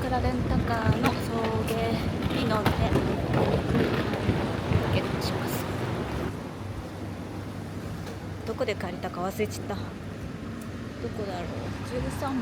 からレンタカーの送迎に乗ってゲットします。どこで借りたか忘れちゃった。どこだろう。13番。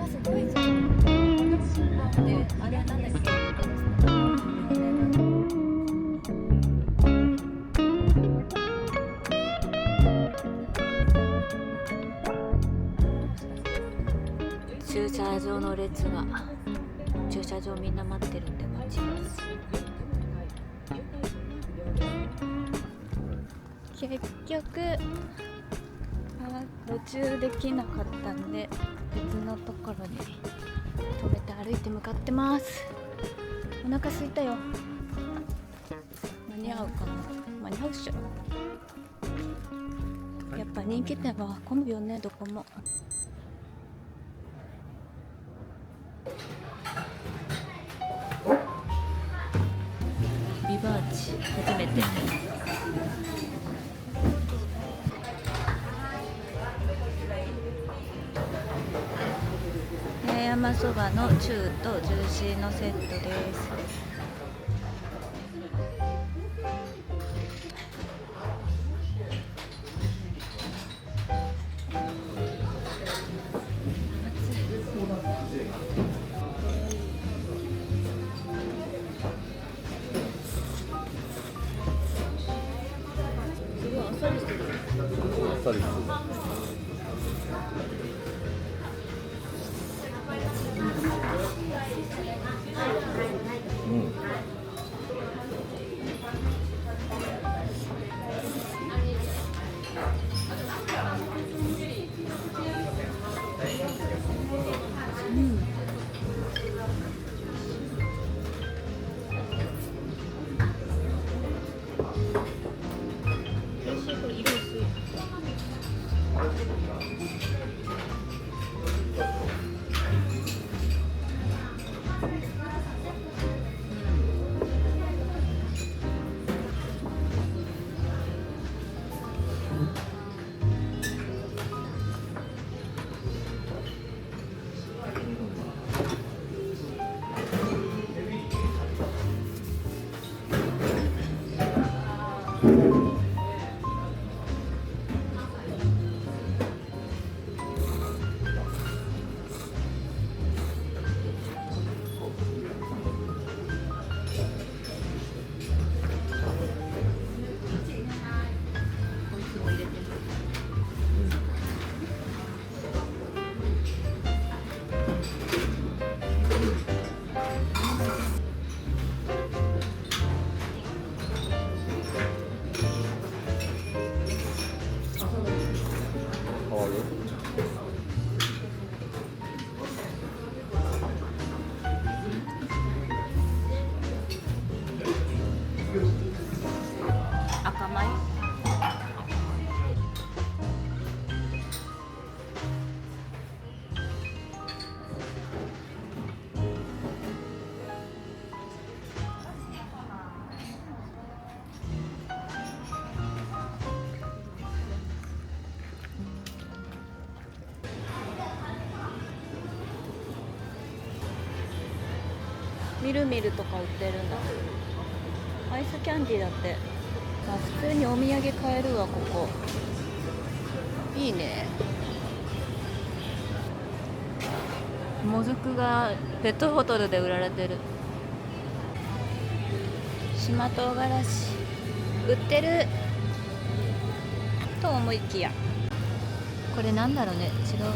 すごいじゃん。で、あれはなんだっけ。駐車場の列が、駐車場みんな待ってるって感じです。結局路駐できなかったんで別のところに止めて歩いて向かってます。お腹空いたよ。間に合うかな。間に合うっしょ。やっぱ人気店は混むよね、どこも。ビバーチ初めて。八重山そばの中とジューシーのセットです。すごいあっさりしてる。あっさりする。赤米。ミルミルとか売ってるんだ。アイスキャンディーだって。あ、普通にお土産買えるわ、ここ。いいね。もずくがペットボトルで売られてる。島唐辛子売ってると思いきや、これなんだろうね。違うの。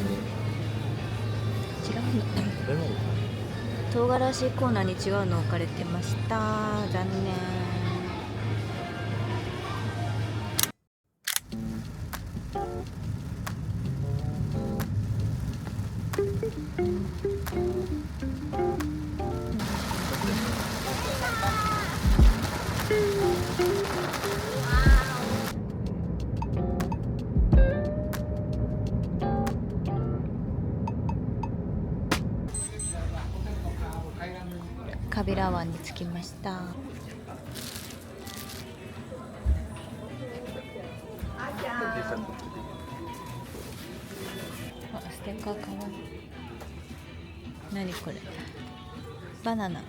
唐辛子コーナーに違うの置かれてました。残念。カビラ湾に着きました。ステッカーかわいい。何これ、バナナ。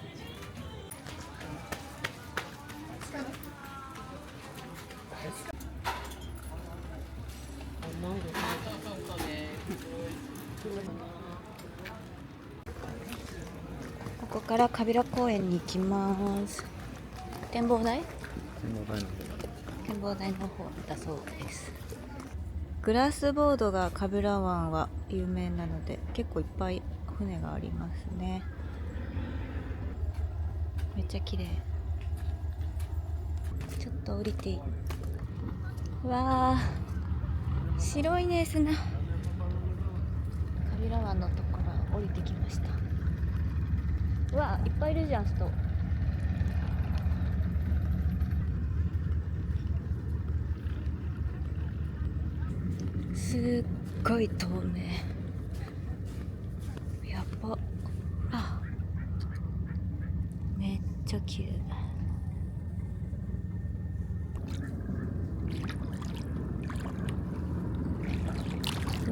ここからカビラ公園に行きます。展望台の方だそうです。グラスボードがカビラ湾は有名なので、結構いっぱい船がありますね。めっちゃ綺麗。ちょっと降りていい？わー、白いね、砂。カビラ湾のところ降りてきました。うわ、いっぱいいるじゃん、人。すっごい透明。やば。あ、めっちゃ綺麗。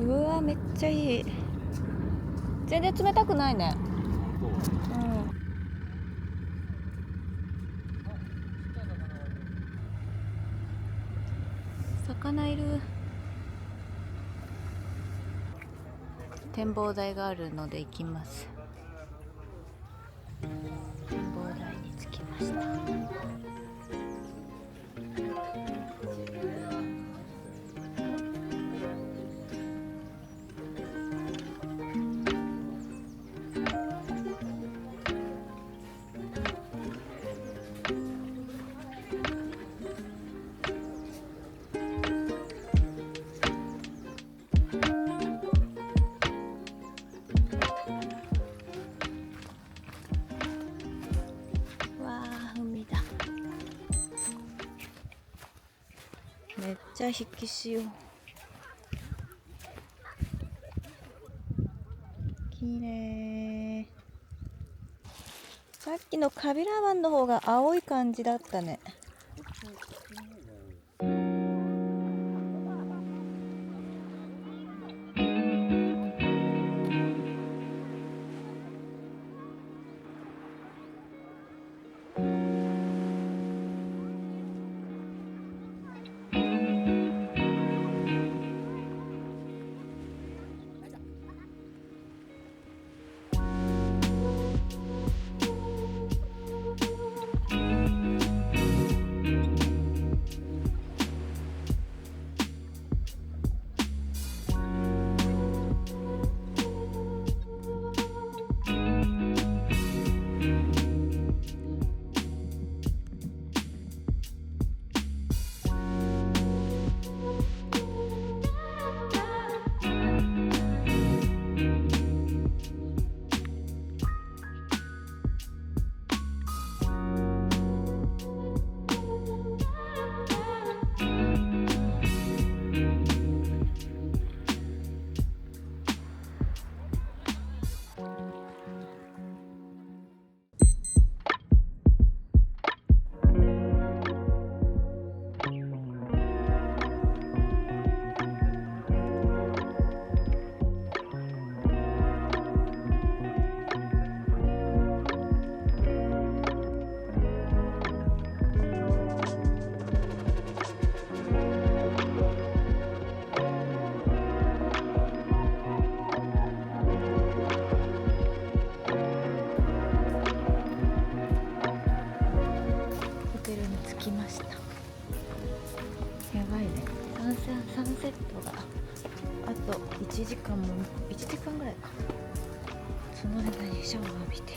うわ、めっちゃいい。全然冷たくないね。うん。魚いる。展望台があるので行きます。展望台に着きました。めっちゃ引き潮。きれい。さっきのカビラ湾の方が青い感じだったね。着きました。やばいね。サンセットがあと1時間ぐらいか。その間にシャワー浴びて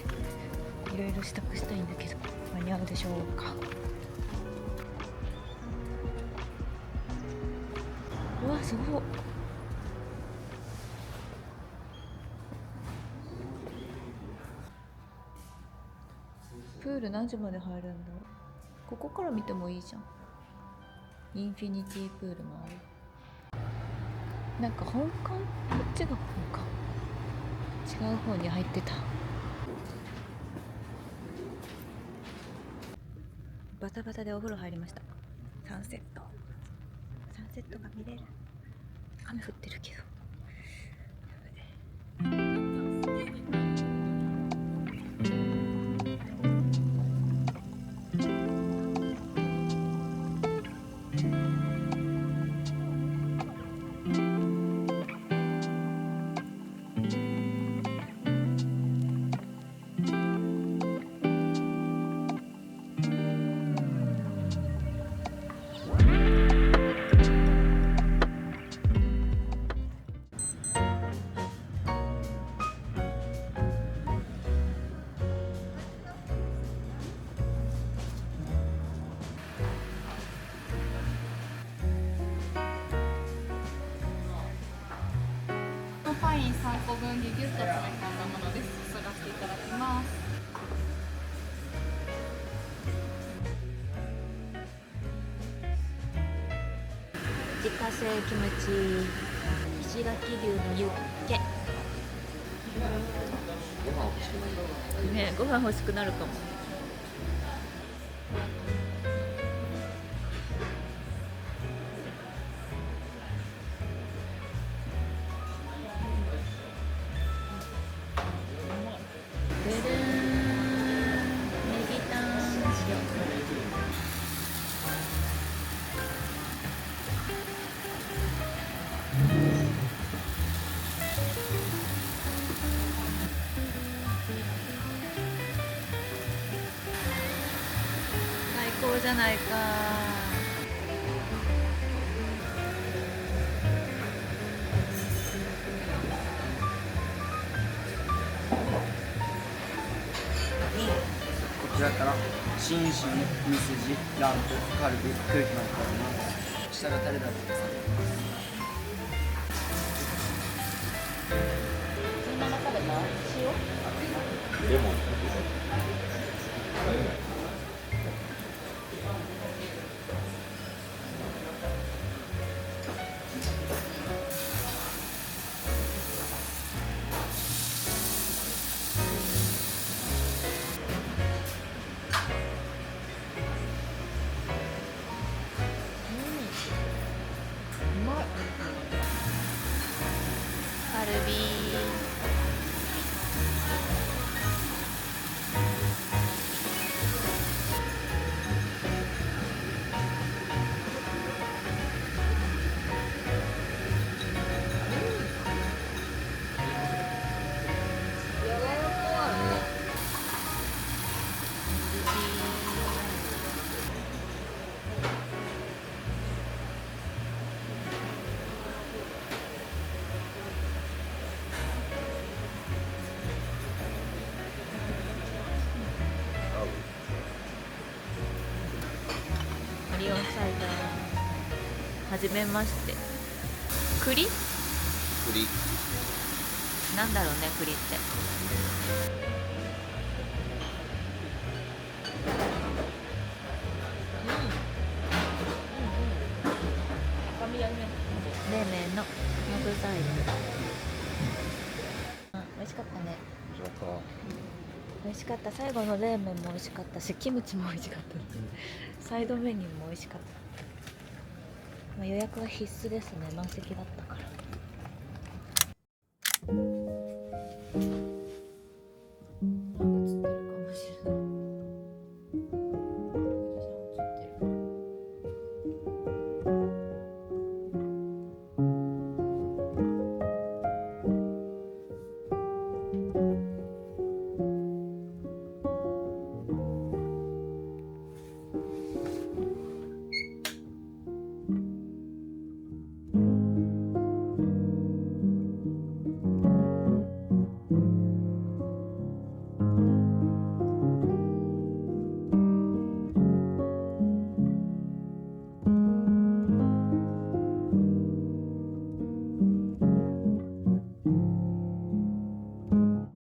いろいろ支度したいんだけど、間に合うでしょうか。うわ、すごい。プール何時まで入るんだろう。ここから見てもいいじゃん。インフィニティプールもある。なんか本館、こっちが本館、違う方に入ってた。バタバタでお風呂入りました。サンセットが見れる。雨降ってるけどパイン3個分ギュギュッと詰め込んだものです。注がせていただきます。自家製キムチ、石垣牛のユッケ。ね、ご飯欲しくなるかも。でるーん、ネギタン塩。最高じゃないか。こちらから新酒、ミスジ、ランプ、カルビ、空気までございます。下がタレだってください。そのまま食べた？塩？レモン。カルビー。オリオンサイダー。はじめまして。栗？栗。なんだろうね、栗って。冷麺のモグサイズ。美味しかったね。美味しかった。最後の冷麺も美味しかったし、キムチも美味しかった。サイドメニューも美味しかった。まあ、予約は必須ですね。満席だったから。